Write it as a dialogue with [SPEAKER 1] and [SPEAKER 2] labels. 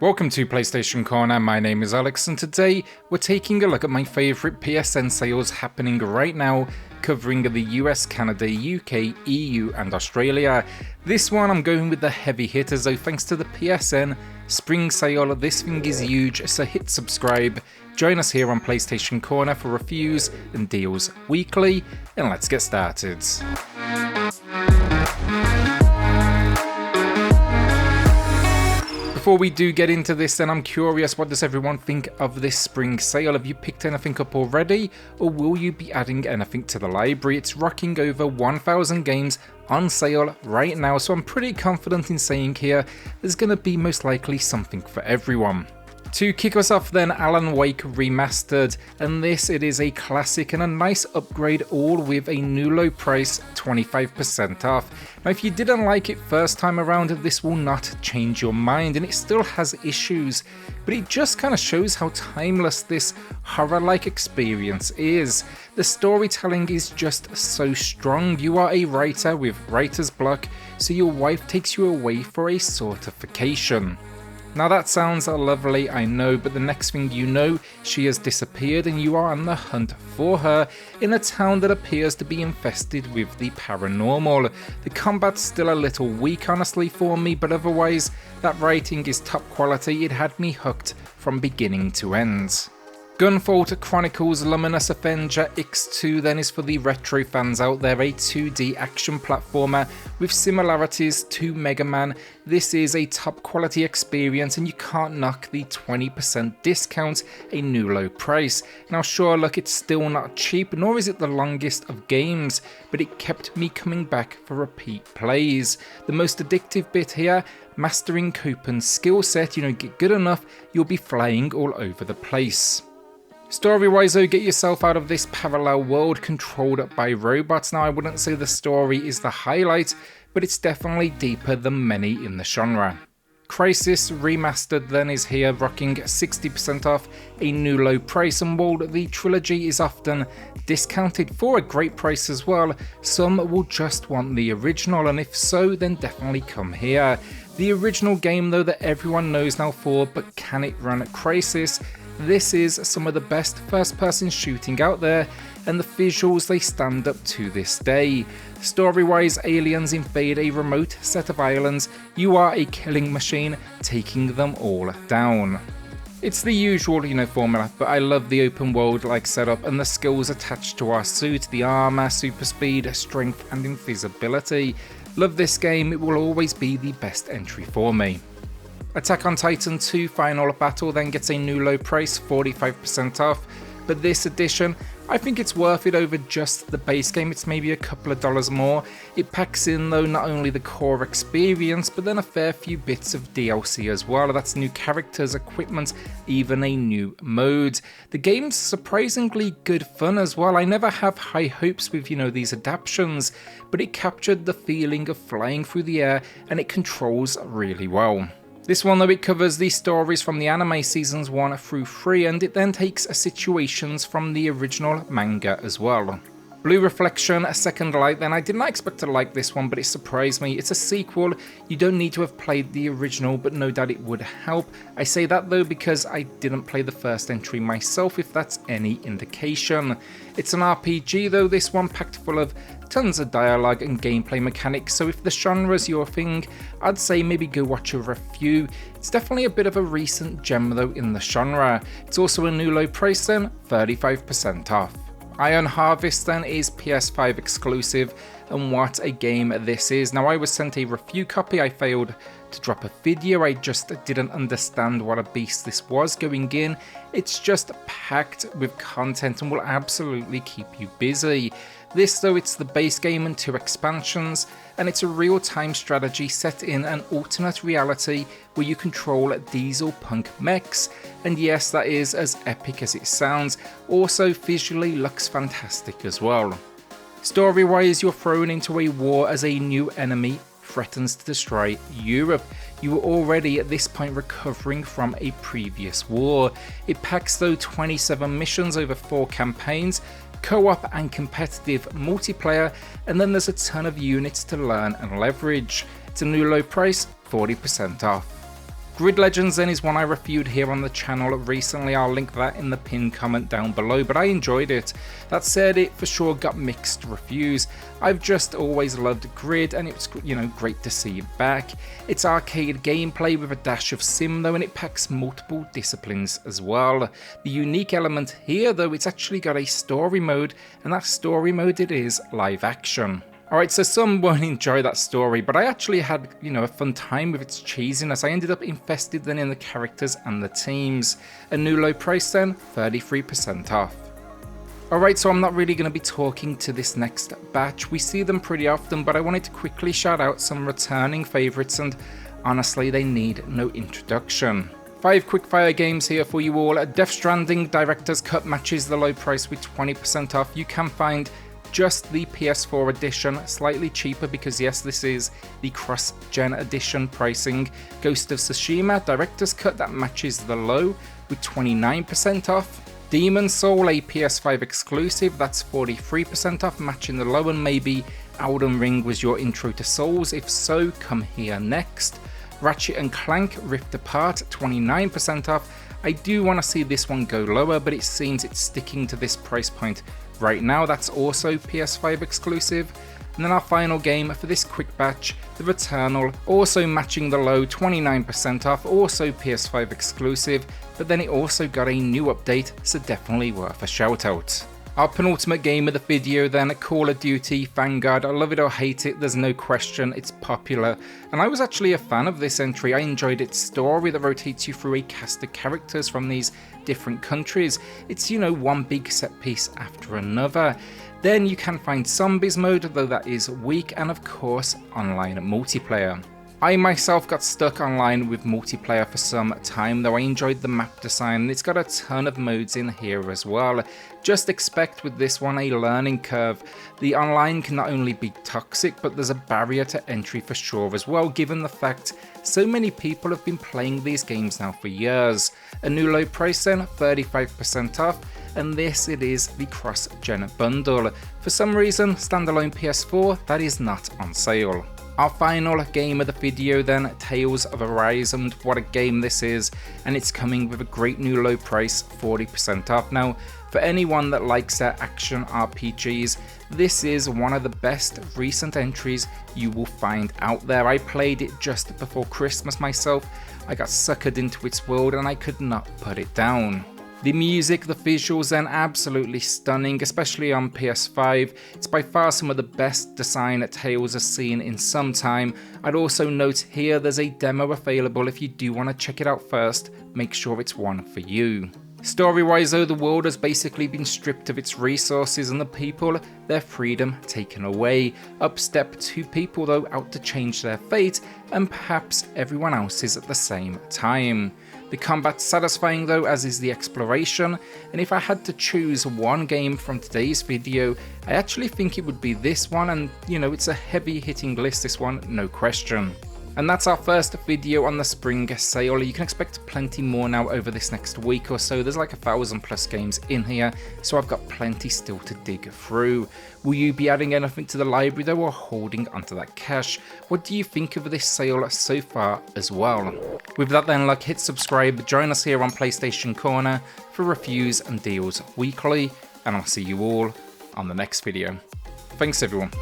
[SPEAKER 1] Welcome to PlayStation Corner, my name is Alex and today we're taking a look at my favourite PSN sales happening right now, covering the US, Canada, UK, EU and Australia. This one I'm going with the heavy hitters though, thanks to the PSN Spring Sale. This thing is huge, so hit subscribe, join us here on PlayStation Corner for reviews and deals weekly, and let's get started. Before we do get into this then, I'm curious, what does everyone think of this spring sale? Have you picked anything up already, or will you be adding anything to the library? It's rocking over 1,000 games on sale right now, so I'm pretty confident in saying here there's going to be most likely something for everyone. To kick us off then, Alan Wake Remastered, and this, it is a classic and a nice upgrade, all with a new low price, 25% off. Now if you didn't like it first time around, this will not change your mind, and it still has issues, but it just kind of shows how timeless this horror-like experience is. The storytelling is just so strong. You are a writer with writer's block, so your wife takes you away for a sort of vacation. Now that sounds lovely, I know, but the next thing you know, she has disappeared and you are on the hunt for her in a town that appears to be infested with the paranormal. The combat's still a little weak honestly for me, but otherwise that writing is top quality. It had me hooked from beginning to end. Gunvolt Chronicles Luminous Avenger X2 then is for the retro fans out there, a 2D action platformer with similarities to Mega Man. This is a top quality experience and you can't knock the 20% discount, a new low price. Now sure, look, it's still not cheap, nor is it the longest of games, but it kept me coming back for repeat plays. The most addictive bit here, mastering Copen's skill set. Get good enough, you'll be flying all over the place. Story-wise though, get yourself out of this parallel world controlled by robots. Now I wouldn't say the story is the highlight, but it's definitely deeper than many in the genre. Crysis Remastered then is here, rocking 60% off, a new low price, and while the trilogy is often discounted for a great price as well, some will just want the original, and if so, then definitely come here. The original game though that everyone knows now for, but can it run Crysis? This is some of the best first-person shooting out there, and the visuals, they stand up to this day. Story-wise, aliens invade a remote set of islands. You are a killing machine, taking them all down. It's the usual, formula, but I love the open world-like setup and the skills attached to our suit, the armor, super speed, strength, and invisibility. Love this game, it will always be the best entry for me. Attack on Titan 2 Final Battle then gets a new low price, 45% off, but this edition, I think it's worth it over just the base game. It's maybe a couple of dollars more. It packs in though not only the core experience, but then a fair few bits of DLC as well. That's new characters, equipment, even a new mode. The game's surprisingly good fun as well. I never have high hopes with these adaptations, but it captured the feeling of flying through the air and it controls really well. This one though, it covers the stories from the anime seasons 1 through 3, and it then takes situations from the original manga as well. Blue Reflection, A Second Light then, I did not expect to like this one, but it surprised me. It's a sequel, you don't need to have played the original, but no doubt it would help. I say that though because I didn't play the first entry myself, if that's any indication. It's an RPG though, this one, packed full of tons of dialogue and gameplay mechanics, so if the genre's your thing, I'd say maybe go watch a review. It's definitely a bit of a recent gem though in the genre. It's also a new low price then, 35% off. Iron Harvest then is PS5 exclusive, and what a game this is. Now I was sent a review copy, I failed to drop a video, I just didn't understand what a beast this was going in. It's just packed with content and will absolutely keep you busy. This though, it's the base game and 2 expansions, and it's a real-time strategy set in an alternate reality where you control diesel punk mechs, and yes, that is as epic as it sounds. Also visually looks fantastic as well. Story-wise, you're thrown into a war as a new enemy threatens to destroy Europe. You were already at this point recovering from a previous war. It packs though 27 missions over 4 campaigns, co-op and competitive multiplayer, and then there's a ton of units to learn and leverage. It's a new low price, 40% off. Grid Legends then is one I reviewed here on the channel recently. I'll link that in the pinned comment down below, but I enjoyed it. That said, it for sure got mixed reviews. I've just always loved Grid, and it's, great to see it back. It's arcade gameplay with a dash of sim though, and it packs multiple disciplines as well. The unique element here though, it's actually got a story mode, and that story mode it is live action. Alright, so some won't enjoy that story, but I actually had, a fun time with its cheesiness. I ended up invested then in the characters and the teams. A new low price then, 33% off. Alright, so I'm not really going to be talking to this next batch. We see them pretty often, but I wanted to quickly shout out some returning favourites, and honestly, they need no introduction. 5 quickfire games here for you all. Death Stranding Director's Cut matches the low price with 20% off. You can find just the PS4 edition, slightly cheaper because yes, this is the cross-gen edition pricing. Ghost of Tsushima Director's Cut, that matches the low with 29% off. Demon's Soul, a PS5 exclusive, that's 43% off, matching the low, and maybe Elden Ring was your intro to Souls. If so, come here next. Ratchet and Clank Rift Apart, 29% off. I do want to see this one go lower, but it seems it's sticking to this price point right now. That's also PS5 exclusive. And then our final game for this quick batch, the Returnal, also matching the low, 29% off, also PS5 exclusive, but then it also got a new update, so definitely worth a shout out. Our penultimate game of the video then, Call of Duty Vanguard. I love it or hate it, there's no question, it's popular. And I was actually a fan of this entry. I enjoyed its story that rotates you through a cast of characters from these different countries. It's, one big set piece after another. Then you can find Zombies mode, though that is weak, and of course, online multiplayer. I myself got stuck online with multiplayer for some time, though I enjoyed the map design, and it's got a ton of modes in here as well. Just expect with this one a learning curve. The online can not only be toxic, but there's a barrier to entry for sure as well, given the fact so many people have been playing these games now for years. A new low price then, 35% off, and this it is the cross-gen bundle. For some reason, standalone PS4, that is not on sale. Our final game of the video then, Tales of Arise, and what a game this is, and it's coming with a great new low price, 40% off. Now, for anyone that likes their action RPGs, this is one of the best recent entries you will find out there. I played it just before Christmas myself, I got suckered into its world and I could not put it down. The music, the visuals then absolutely stunning, especially on PS5. It's by far some of the best design Tales has seen in some time. I'd also note here there's a demo available if you do want to check it out first, make sure it's one for you. Story-wise though, the world has basically been stripped of its resources and the people, their freedom taken away. Up step 2 people though, out to change their fate, and perhaps everyone else's at the same time. The combat's satisfying though, as is the exploration, and if I had to choose one game from today's video, I actually think it would be this one, and it's a heavy hitting list, this one, no question. And that's our first video on the spring sale. You can expect plenty more now over this next week or so. There's like 1,000+ games in here, so I've got plenty still to dig through. Will you be adding anything to the library though, or holding onto that cash? What do you think of this sale so far as well? With that then, hit subscribe, join us here on PlayStation Corner for reviews and deals weekly, and I'll see you all on the next video. Thanks everyone.